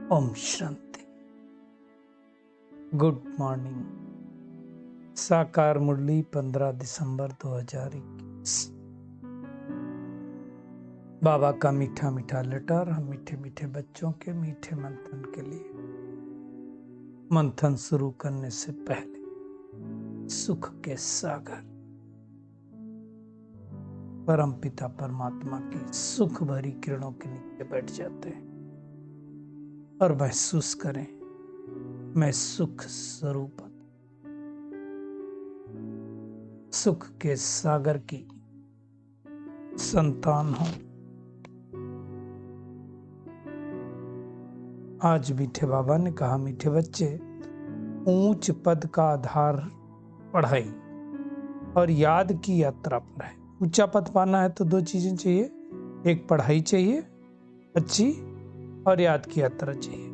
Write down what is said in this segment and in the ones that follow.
Om Shanti. Good morning. साकार मुरली 15 दिसंबर 2021। बाबा का मीठा मीठा लेटर हम मीठे मीठे बच्चों के मीठे मंथन के लिए। मंथन शुरू करने से पहले सुख के सागर परम पिता परमात्मा की सुख भरी किरणों के नीचे बैठ जाते हैं और महसूस करें, मैं सुख स्वरूप सुख के सागर की संतान हूं। आज मीठे बाबा ने कहा, मीठे बच्चे, ऊंच पद का आधार पढ़ाई और याद की यात्रा पर है। ऊंचा पद पाना है तो दो चीजें चाहिए, एक पढ़ाई चाहिए अच्छी और याद की यात्रा चाहिए।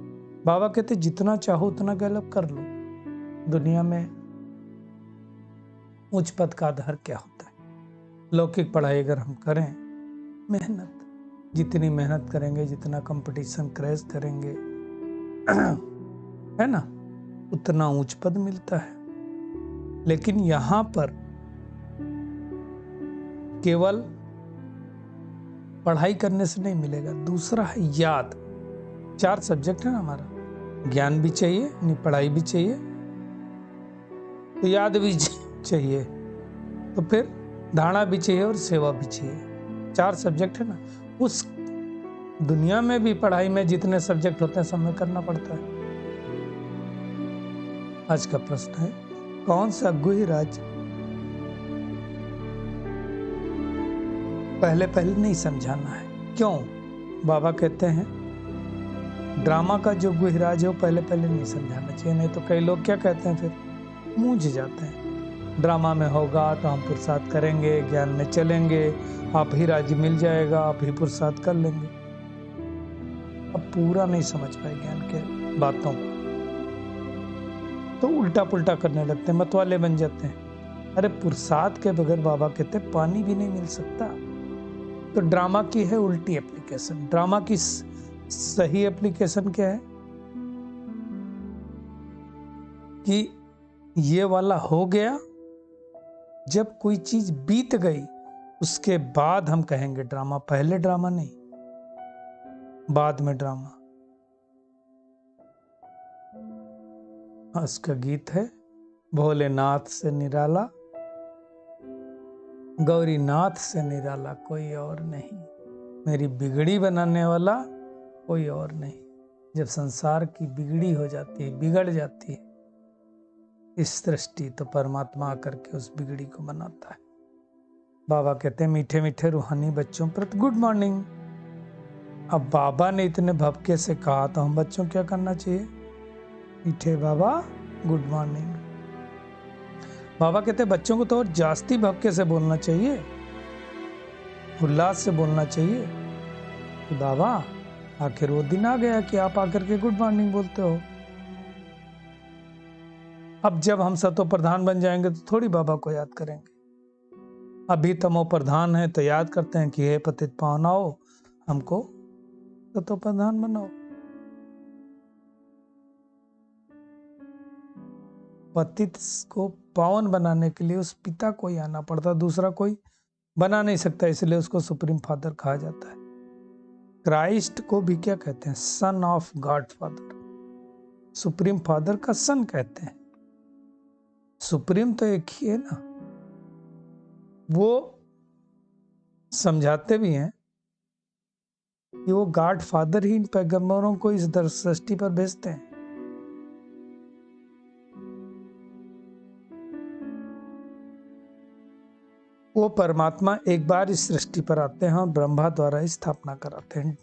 बाबा कहते जितना चाहो उतना गलत कर लो। दुनिया में उच्च पद का आधार क्या होता है? लौकिक पढ़ाई अगर हम करें, मेहनत, जितनी मेहनत करेंगे, जितना कंपटीशन क्रैश करेंगे है ना, उतना उच्च पद मिलता है। लेकिन यहां पर केवल पढ़ाई करने से नहीं मिलेगा। दूसरा है याद। 4 सब्जेक्ट है ना हमारा, ज्ञान भी चाहिए, नहीं पढ़ाई भी चाहिए तो याद भी चाहिए, तो फिर धारणा भी चाहिए और सेवा भी चाहिए। 4 सब्जेक्ट है ना। उस दुनिया में भी पढ़ाई में जितने सब्जेक्ट होते हैं सब में करना पड़ता है। आज का प्रश्न है, कौन सा गुह्यराज पहले पहले नहीं समझाना है? क्यों? बाबा कहते हैं ड्रामा का जो गुह्यराज है वो पहले पहले नहीं समझाना चाहिए। नहीं तो कई लोग क्या कहते हैं, फिर मूंझ जाते हैं। ड्रामा में होगा तो हम पुरुषार्थ करेंगे, ज्ञान में चलेंगे, आप ही राज्य मिल जाएगा, आप ही पुरुषार्थ कर लेंगे। अब पूरा नहीं समझ पाए ज्ञान के बातों को तो उल्टा पुल्टा करने लगते हैं, मतवाले बन जाते हैं। अरे पुरुषार्थ के बगैर बाबा कहते पानी भी नहीं मिल सकता। तो ड्रामा की है उल्टी एप्लीकेशन। ड्रामा की सही एप्लीकेशन क्या है कि ये वाला हो गया, जब कोई चीज बीत गई उसके बाद हम कहेंगे ड्रामा, पहले ड्रामा नहीं, बाद में ड्रामा। उसका गीत है, भोलेनाथ से निराला, गौरीनाथ से निराला कोई और नहीं, मेरी बिगड़ी बनाने वाला कोई और नहीं। जब संसार की बिगड़ी हो जाती है, बिगड़ जाती है इस सृष्टि, तो परमात्मा आकर के उस बिगड़ी को बनाता है। बाबा कहते हैं मीठे मीठे रूहानी बच्चों पर गुड मॉर्निंग। अब बाबा ने इतने भपके से कहा तो हम बच्चों क्या करना चाहिए? मीठे बाबा गुड मॉर्निंग। बाबा कहते हैं बच्चों को तो और जास्ती भपके से बोलना चाहिए, उल्लास से बोलना चाहिए। तो बाबा आखिर वो दिन आ गया कि आप आकर के गुड मॉर्निंग बोलते हो। अब जब हम सतो प्रधान बन जाएंगे तो थोड़ी बाबा को याद करेंगे। अभी तमो प्रधान है तो याद करते हैं कि हे पतित पावनाओ, हमको सतो प्रधान बनाओ। पतित को पावन बनाने के लिए उस पिता को ही आना पड़ता, दूसरा कोई बना नहीं सकता, इसलिए उसको सुप्रीम फादर कहा जाता है। क्राइस्ट को भी क्या कहते हैं? Son of God father. Supreme father का सन कहते हैं। सुप्रीम तो एक ही है ना। वो समझाते भी हैं कि वो गॉड फादर ही इन पैगंबरों को इस सृष्टि पर भेजते हैं। वो परमात्मा एक बार इस सृष्टि पर आते हैं और ब्रह्मा द्वारा स्थापना कराते हैं,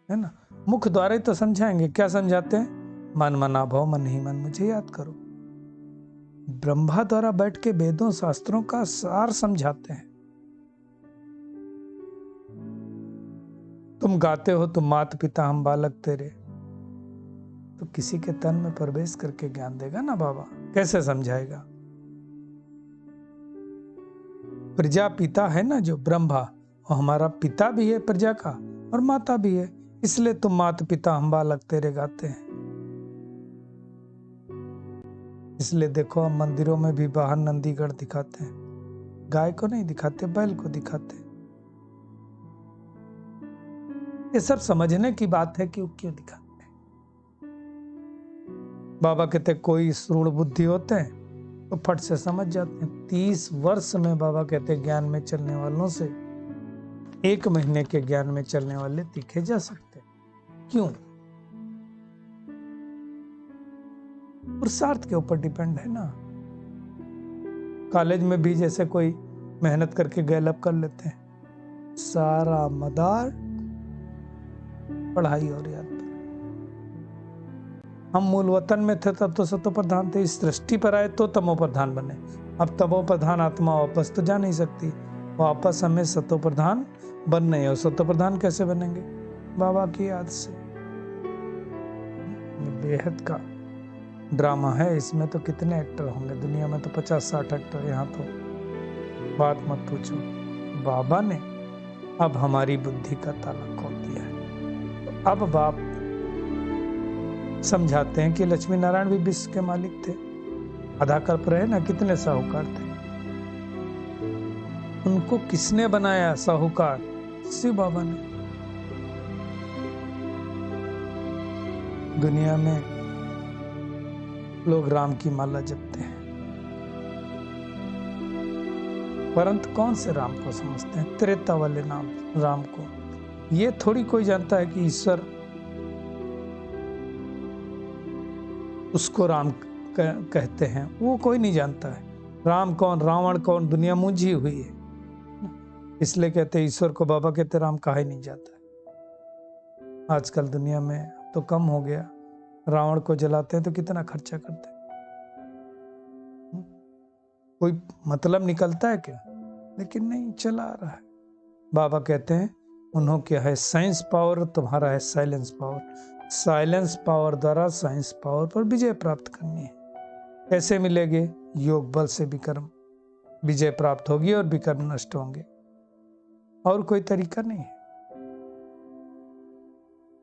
है ना। मुख द्वारा ही तो समझाएंगे। क्या समझाते हैं? मन मना भव मन ही मन मुझे याद करो। ब्रह्मा द्वारा बैठ के वेदों शास्त्रों का सार समझाते हैं। तुम गाते हो तुम मात पिता हम बालक तेरे, तो किसी के तन में प्रवेश करके ज्ञान देगा ना बाबा। कैसे समझाएगा? प्रजा पिता है ना जो ब्रह्मा, वो हमारा पिता भी है प्रजा का और माता भी है, इसलिए तुम माता पिता हम बालक तेरे गाते हैं। इसलिए देखो हम मंदिरों में भी बाहर नंदीगढ़ दिखाते हैं, गाय को नहीं दिखाते, बैल को दिखाते हैं। ये सब समझने की बात है कि वो क्यों दिखाते हैं। बाबा कहते कोई श्रूण बुद्धि होते हैं तो फट से समझ जाते हैं। 30 वर्ष में बाबा कहते ज्ञान में चलने वालों से 1 महीने के ज्ञान में चलने वाले तीखे जा सकते हैं। क्यों? पुरुषार्थ के ऊपर डिपेंड है ना। कॉलेज में भी जैसे कोई मेहनत करके गैलअप कर लेते हैं, सारा मदार पढ़ाई और याद पर। हम मूल वतन में थे तब तो सतो प्रधान थे, इस सृष्टि पर आए तो तमो प्रधान बने। अब तमो प्रधान आत्मा वापस तो जा नहीं सकती, वापस हमें सतो प्रधान बनना है। और सतो प्रधान कैसे बनेंगे? बाबा की याद से। बेहद का ड्रामा है, इसमें तो कितने एक्टर होंगे दुनिया में, तो 50-60 एक्टर, यहाँ तो बात मत पूछो। बाबा ने अब हमारी बुद्धि का ताला खोल दिया है। तो अब बाप समझाते हैं कि लक्ष्मी नारायण भी विश्व के मालिक थे, आधा कल्प रहे ना, कितने साहूकार थे। उनको किसने बनाया साहूकार? शिव बाबा ने। दुनिया में लोग राम की माला जपते हैं, परंतु कौन से राम को समझते हैं? त्रेता वाले नाम राम को। ये थोड़ी कोई जानता है कि ईश्वर उसको राम कहते हैं, वो कोई नहीं जानता है। राम कौन, रावण कौन, दुनिया मूंझी हुई है। इसलिए कहते हैं ईश्वर को बाबा कहते राम कहा ही नहीं जाता है। आजकल दुनिया में तो कम हो गया, रावण को जलाते हैं तो कितना खर्चा करते हैं, कोई मतलब निकलता है क्या? लेकिन नहीं, चला आ रहा है। बाबा कहते हैं उन्हों क्या है साइंस पावर, तुम्हारा है साइलेंस पावर। साइलेंस पावर द्वारा साइंस पावर पर विजय प्राप्त करनी है। कैसे मिलेगे? योग बल से विकर्म विजय प्राप्त होगी और विकर्म नष्ट होंगे, और कोई तरीका नहीं है।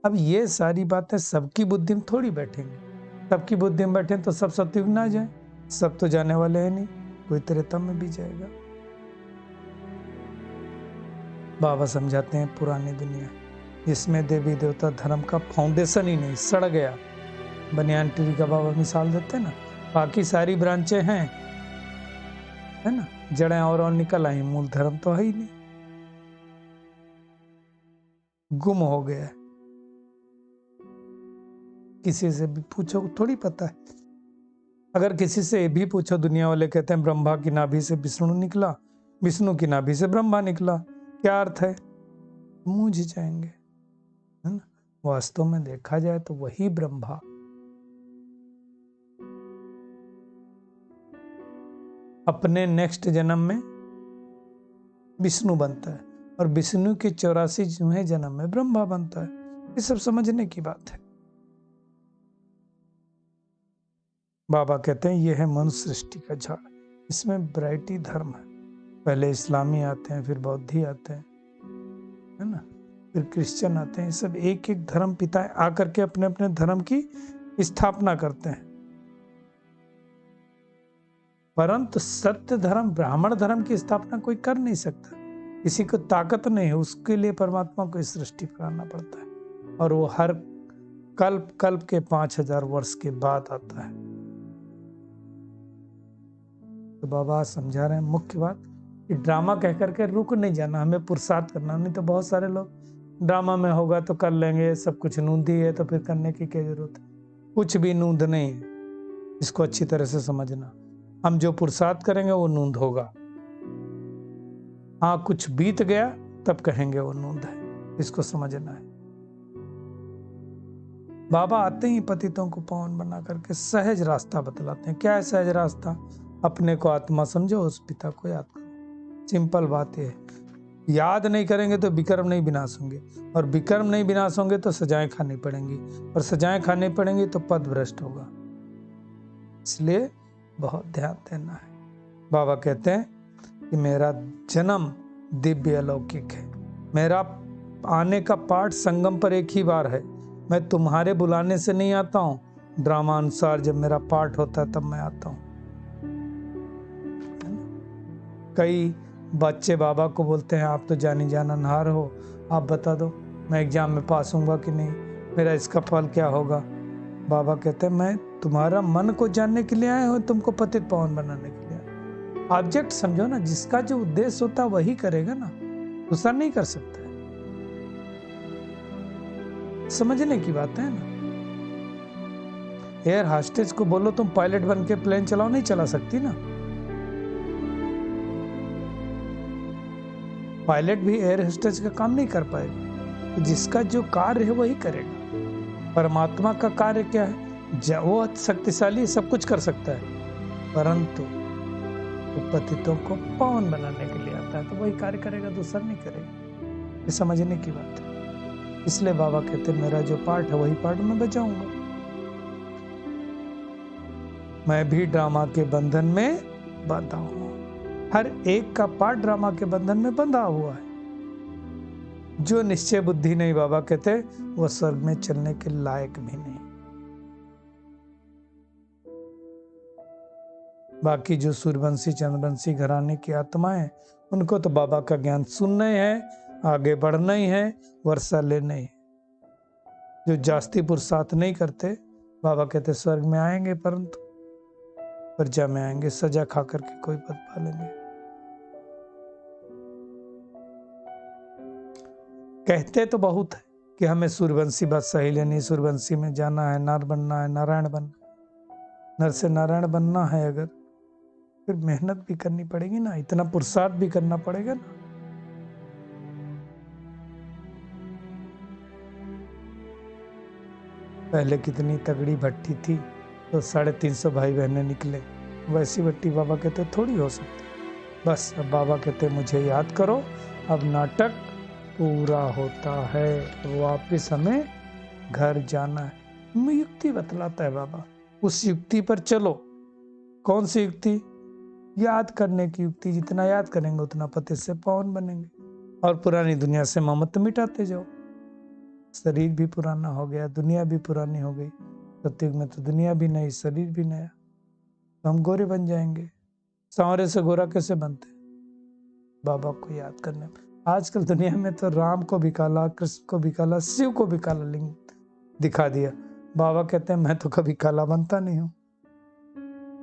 अब ये सारी बातें सबकी बुद्धि में थोड़ी बैठेंगे। सबकी बुद्धि में बैठे तो सब सत्युग ना जाए, सब तो जाने वाले हैं नहीं, कोई त्रेता में भी जाएगा। बाबा समझाते हैं पुरानी दुनिया जिसमें देवी देवता धर्म का फाउंडेशन ही नहीं, सड़ गया। बनियान ट्री का बाबा मिसाल देते हैं ना, बाकी सारी ब्रांचें हैं, है ना, जड़ें और निकल आई, मूल धर्म तो है ही नहीं, गुम हो गया। किसी से भी पूछो थोड़ी पता है। अगर किसी से भी पूछो, दुनिया वाले कहते हैं ब्रह्मा की नाभि से विष्णु निकला, विष्णु की नाभि से ब्रह्मा निकला, क्या अर्थ है? मूझ जाएंगे, है ना। वास्तव में देखा जाए तो वही ब्रह्मा अपने नेक्स्ट जन्म में विष्णु बनता है और विष्णु के 84वें जन्म में ब्रह्मा बनता है। ये सब समझने की बात है। बाबा कहते हैं यह है मनुष्य सृष्टि का झाड़, इसमें वैरायटी धर्म है। पहले इस्लामी आते हैं, फिर बौद्धि आते हैं, है ना, फिर क्रिश्चियन आते हैं। ये सब एक एक धर्म पिता आकर के अपने अपने धर्म की स्थापना करते हैं, परंतु सत्य धर्म ब्राह्मण धर्म की स्थापना कोई कर नहीं सकता। किसी को ताकत नहीं है, उसके लिए परमात्मा को इस सृष्टि पर आना पड़ता है, और वो हर कल्प कल्प के 5000 वर्ष के बाद आता है। तो बाबा समझा रहे हैं मुख्य बात कि ड्रामा कह करके रुक नहीं जाना, हमें पुरुषार्थ करना। नहीं तो बहुत सारे लोग ड्रामा में होगा तो कर लेंगे, सब कुछ नूंदी है तो फिर करने की क्या जरूरत है? कुछ भी नूंद नहीं है, इसको अच्छी तरह से समझना। हम जो पुरुषार्थ करेंगे वो नूंद होगा। हाँ, कुछ बीत गया तब कहेंगे वो नूंद है, इसको समझना है। बाबा आते ही पतितों को पावन बना करके सहज रास्ता बतलाते हैं। क्या है सहज रास्ता? अपने को आत्मा समझो, उस पिता को याद करो। सिंपल बात है, याद नहीं करेंगे तो विकर्म नहीं विनाश होंगे, और विकर्म नहीं विनाश होंगे तो सजाएं खानी पड़ेंगी, और सजाएं खानी पड़ेंगी तो पद भ्रष्ट होगा। इसलिए बहुत ध्यान देना है। बाबा कहते हैं कि मेरा जन्म दिव्य अलौकिक है, मेरा आने का पाठ संगम पर एक ही बार है। मैं तुम्हारे बुलाने से नहीं आता हूँ, ड्रामा अनुसार जब मेरा पाठ होता है तब मैं आता हूँ। कई बच्चे बाबा को बोलते हैं आप तो जानी जाननहार हो, आप बता दो मैं एग्जाम में पास होऊंगा कि नहीं, मेरा इसका फल क्या होगा। बाबा कहते हैं मैं तुम्हारा मन को जानने के लिए आया हूँ, तुमको पतित पावन बनाने के लिए। ऑब्जेक्ट समझो ना, जिसका जो उद्देश्य होता है वही करेगा ना, दूसरा नहीं कर सकता है। समझने की बात है ना। एयर हॉस्टेज को बोलो तुम पायलट बन के प्लेन चलाओ, नहीं चला सकती ना। पायलट भी एयर होस्टेज का काम नहीं कर पाएगा, तो जिसका जो कार्य है वही करेगा। परमात्मा का कार्य क्या है? वो शक्तिशाली सब कुछ कर सकता है, परंतु पतितों को पावन बनाने के लिए आता है, तो वही कार्य करेगा, दूसरा नहीं करेगा। ये समझने की बात है। इसलिए बाबा कहते मेरा जो पाठ है वही पाठ मैं बजाऊंगा। मैं भी ड्रामा के बंधन में बंधा हूं। हर एक का पाठ ड्रामा के बंधन में बंधा हुआ है। जो निश्चय बुद्धि नहीं, बाबा कहते वो स्वर्ग में चलने के लायक भी नहीं। बाकी जो सूर्यवंशी चंद्रवंशी घराने की आत्माएं, उनको तो बाबा का ज्ञान सुनना ही है, आगे बढ़ना ही है, वर्षा लेना ही। जो जास्ती पुरुषार्थ नहीं करते, बाबा कहते स्वर्ग में आएंगे परंतु प्रजा में आएंगे, सजा खा करके कोई पद पालेंगे। कहते तो बहुत है कि हमें सूर्यवंशी बात सही लेनी, सूर्यवंशी में जाना है, नर बनना है, नारायण बनना, नर से नारायण बनना है, अगर फिर मेहनत भी करनी पड़ेगी ना, इतना पुरुषार्थ भी करना पड़ेगा ना। पहले कितनी तगड़ी भट्टी थी तो 350 भाई बहनें निकले, वैसी भट्टी बाबा कहते थोड़ी हो सकती। बस अब बाबा कहते मुझे याद करो, अब नाटक पूरा होता है, वापिस हमें घर जाना है। युक्ति बतलाता है बाबा, उस युक्ति पर चलो। कौन सी युक्ति? याद करने की युक्ति। जितना याद करेंगे उतना पति से पावन बनेंगे, और पुरानी दुनिया से ममत्व मिटाते जाओ। शरीर भी पुराना हो गया, दुनिया भी पुरानी हो गई। सतयुग में तो दुनिया भी नई, शरीर भी नया, तो हम गोरे बन जाएंगे। सांवरे से गोरा कैसे बनते? बाबा को याद करने में। आजकल दुनिया में तो राम को भी काला, कृष्ण को भी काला, शिव को भी काला लिंग दिखा दिया। बाबा कहते हैं मैं तो कभी काला बनता नहीं हूं,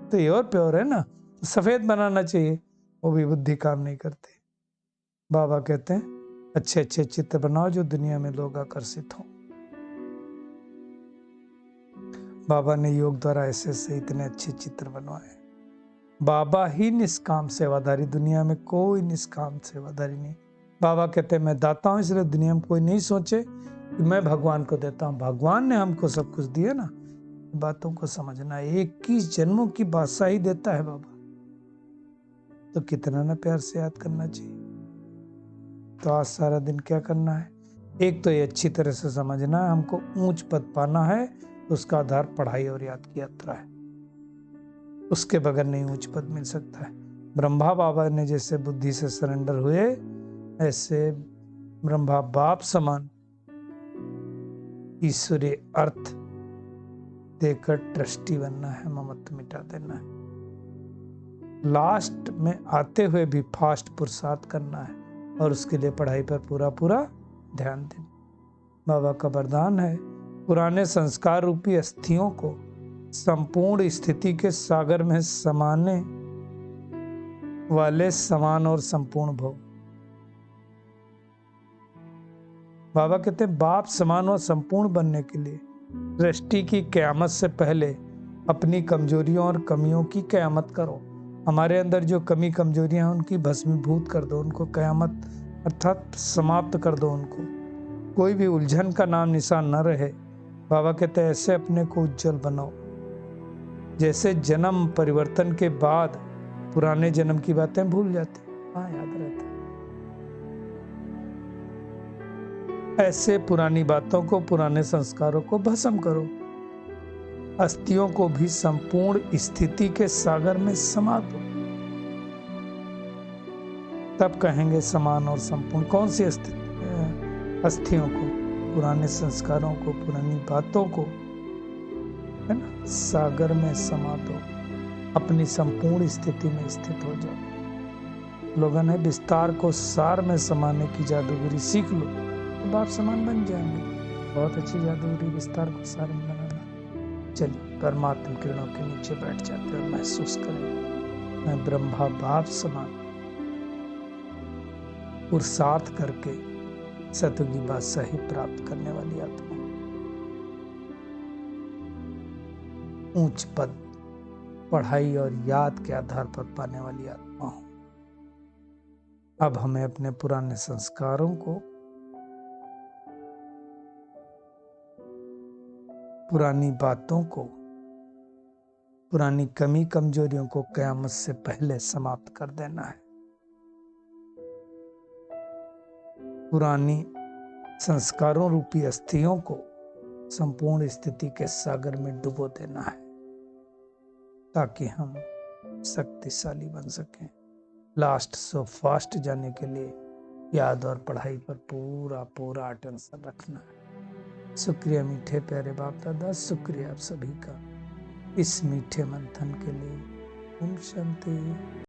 तो ये और प्योर है ना, तो सफेद बनाना चाहिए, वो भी बुद्धि काम नहीं करती। बाबा कहते हैं अच्छे अच्छे चित्र बनाओ जो दुनिया में लोग आकर्षित हों। बाबा ने योग द्वारा ऐसे से इतने अच्छे चित्र बनवाए। बाबा ही निष्काम सेवाधारी, दुनिया में कोई निष्काम सेवाधारी नहीं। बाबा कहते हैं मैं दाता हूं, इसलिए दुनिया में कोई नहीं सोचे कि मैं भगवान को देता हूं। भगवान ने हमको सब कुछ दिया ना, बातों को समझना। 21 जन्मों की बादशाही देता है बाबा, तो कितना ना प्यार से याद करना चाहिए। तो आज सारा दिन क्या करना है? एक तो ये अच्छी तरह से समझना है, हमको ऊंच पद पाना है, तो उसका आधार पढ़ाई और याद की यात्रा है। उसके बगैर नहीं ऊंच पद मिल सकता है। ब्रह्मा बाबा ने जैसे बुद्धि से सरेंडर हुए, ऐसे ब्रह्मा बाप समान ईश्वरीय अर्थ देकर ट्रस्टी बनना है, ममत्व मिटा देना है। लास्ट में आते हुए भी फास्ट पुरुषार्थ करना है, और उसके लिए पढ़ाई पर पूरा पूरा ध्यान देना। बाबा का वरदान है पुराने संस्कार रूपी अस्थियों को संपूर्ण स्थिति के सागर में समाने वाले समान और संपूर्ण भव। बाबा कहते हैं बाप समान और संपूर्ण बनने के लिए सृष्टि की क़यामत से पहले अपनी कमजोरियों और कमियों की क़यामत करो। हमारे अंदर जो कमी कमजोरियां हैं उनकी भस्मीभूत कर दो, उनको क़यामत अर्थात समाप्त कर दो। उनको कोई भी उलझन का नाम निशान न रहे। बाबा कहते हैं ऐसे अपने को उज्जवल बनाओ जैसे जन्म परिवर्तन के बाद पुराने जन्म की बातें भूल जाते, हाँ याद रहता। ऐसे पुरानी बातों को, पुराने संस्कारों को भस्म करो। अस्थियों को भी संपूर्ण स्थिति के सागर में समा दो। तब कहेंगे समान और संपूर्ण। कौन सी अस्थियों को, पुराने संस्कारों को, पुरानी बातों को, है ना, सागर में समा दो, अपनी संपूर्ण स्थिति में स्थित हो जाओ। लोगों ने विस्तार को सार में समाने की जादूगरी सीख लो तो बाप समान बन जाएंगे। बहुत अच्छी जादूगरी विस्तार को सार में बनाना। चलिए परमात्मा किरणों के नीचे बैठ जाते हैं और महसूस करें मैं ब्रह्मा बाप समान पुरुषार्थ करके सतयुगी बादशाही प्राप्त करने वाली आत्मा, उच्च पद पढ़ाई और याद के आधार पर पाने वाली आत्मा हूं। अब हमें अपने पुराने संस्कारों को, पुरानी बातों को, पुरानी कमी कमजोरियों को कयामत से पहले समाप्त कर देना है। पुरानी संस्कारों रूपी अस्थियों को संपूर्ण स्थिति के सागर में डुबो देना है ताकि हम शक्तिशाली बन सकें। लास्ट सो फास्ट जाने के लिए याद और पढ़ाई पर पूरा पूरा अटेंशन रखना है। शुक्रिया मीठे प्यारे बाप दादा, शुक्रिया आप सभी का इस मीठे मंथन के लिए। ओम शांति।